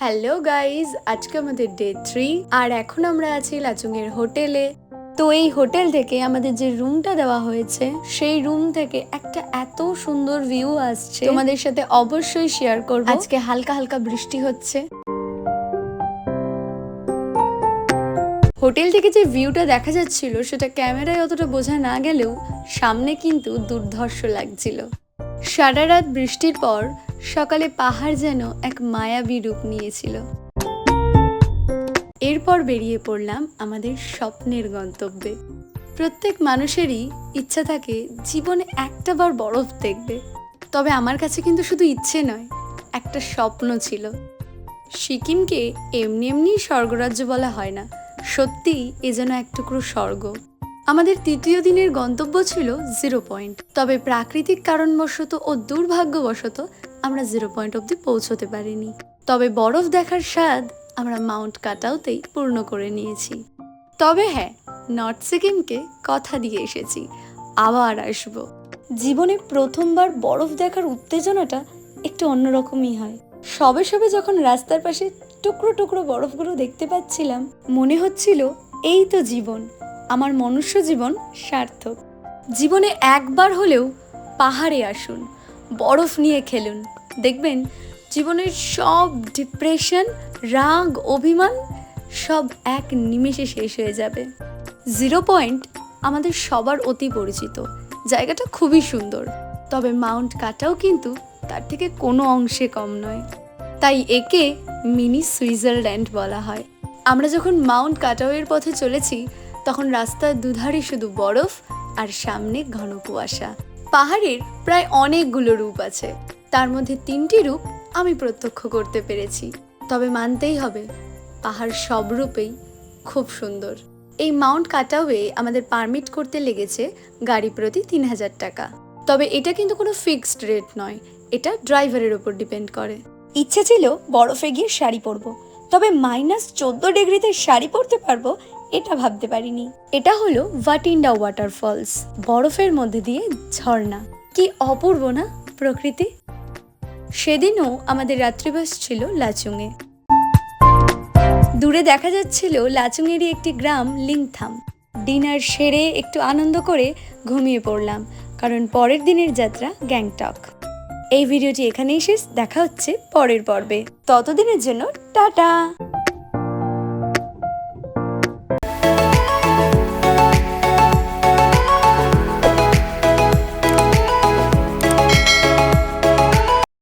Hello guys, আজকে আমাদের day 3 আর এখন আমরা আছি লাচুংয়ের হোটেলে। তো এই হোটেল থেকে আমাদের যে রুমটা দেওয়া হয়েছে সেই রুম থেকে একটা এত সুন্দর ভিউ আসছে, তোমাদের সাথে অবশ্যই শেয়ার করব। আজকে হালকা হালকা বৃষ্টি হচ্ছে। হোটেল থেকে যে ভিউটা দেখা যাচ্ছিল সেটা ক্যামেরায় অতটা বোঝা না গেলেও সামনে কিন্তু দুর্ধর্ষ লাগছিল। সারা রাত বৃষ্টির পর সকালে পাহাড় যেন এক মায়াবী রূপ নিয়েছিল। এরপর বেরিয়ে পড়লাম আমাদের স্বপ্নের গন্তব্যে। প্রত্যেক মানুষেরই ইচ্ছা থাকে জীবনে একটাবার বরফ দেখবে, তবে আমার কাছে কিন্তু শুধু ইচ্ছে নয়, একটা স্বপ্ন ছিল। সিকিমকে এমনি এমনি স্বর্গরাজ্য বলা হয় না, সত্যিই এ যেন এক টুকরো স্বর্গ। আমাদের তৃতীয় দিনের গন্তব্য ছিল 0 পয়েন্ট, তবে প্রাকৃতিক কারণবশত ও দুর্ভাগ্যবশত আমরা 0 পয়েন্ট অবধি পৌঁছতে পারিনি। তবে বরফ দেখার স্বাদ আমরা মাউন্ট কাটাওতেই পূর্ণ করে নিয়েছি। তবে হ্যাঁ, নর্থ সিকিমকে কথা দিয়ে এসেছি, আবার আসবো। জীবনে প্রথমবার বরফ দেখার উত্তেজনাটা একটু অন্যরকমই হয়। সবে সবে যখন রাস্তার পাশে টুকরো টুকরো বরফগুলো দেখতে পাচ্ছিলাম, মনে হচ্ছিল এই তো জীবন, আমার মনুষ্য জীবন সার্থক। জীবনে একবার হলেও পাহাড়ে আসুন, বরফ নিয়ে খেলুন, দেখবেন জীবনের সব ডিপ্রেশন, রাগ, অভিমান সব এক নিমেষে শেষ হয়ে যাবে। 0 পয়েন্ট আমাদের সবার অতি পরিচিত, জায়গাটা খুবই সুন্দর, তবে মাউন্ট কাটাও কিন্তু তার থেকে কোনো অংশে কম নয়। তাই একে মিনি সুইজারল্যান্ড বলা হয়। আমরা যখন মাউন্ট কাটাওয়ের পথে চলেছি তখন রাস্তার দুধারে শুধু বরফ আর সামনে ঘন কুয়াশা। পাহাড়ের প্রায় অনেকগুলো রূপ আছে, তার মধ্যে 3টি রূপ আমি প্রত্যক্ষ করতে পেরেছি। তবে মানতেই হবে পাহাড় সব রূপেই খুব সুন্দর। এই মাউন্ট কাটাওয়ে আমাদের পারমিট করতে লেগেছে গাড়ি প্রতি 3000 টাকা। তবে এটা কিন্তু কোনো ফিক্সড রেট নয়, এটা ড্রাইভারের ওপর ডিপেন্ড করে। ইচ্ছে ছিল বরফে গিয়ে শাড়ি পরবো, তবে -14 ডিগ্রিতে শাড়ি পরতে পারবো এটা ভাবতে পারিনি। এটা হলো ভাটিন্ডা ওয়াটারফলস, বরফের মধ্যে দিয়ে ঝর্ণা। কি অপূর্ব না প্রকৃতি। সেদিনও আমাদের রাত্রিবাস ছিল লাচুংয়ে। দূরে দেখা যাচ্ছিল লাচুংয়েরই একটি গ্রাম লিংথাম। ডিনার সেরে একটু আনন্দ করে ঘুমিয়ে পড়লাম, কারণ পরের দিনের যাত্রা গ্যাংটক। এই ভিডিওটি এখানেই শেষ, দেখা হচ্ছে পরের পর্বে। ততদিনের জন্য টাটা।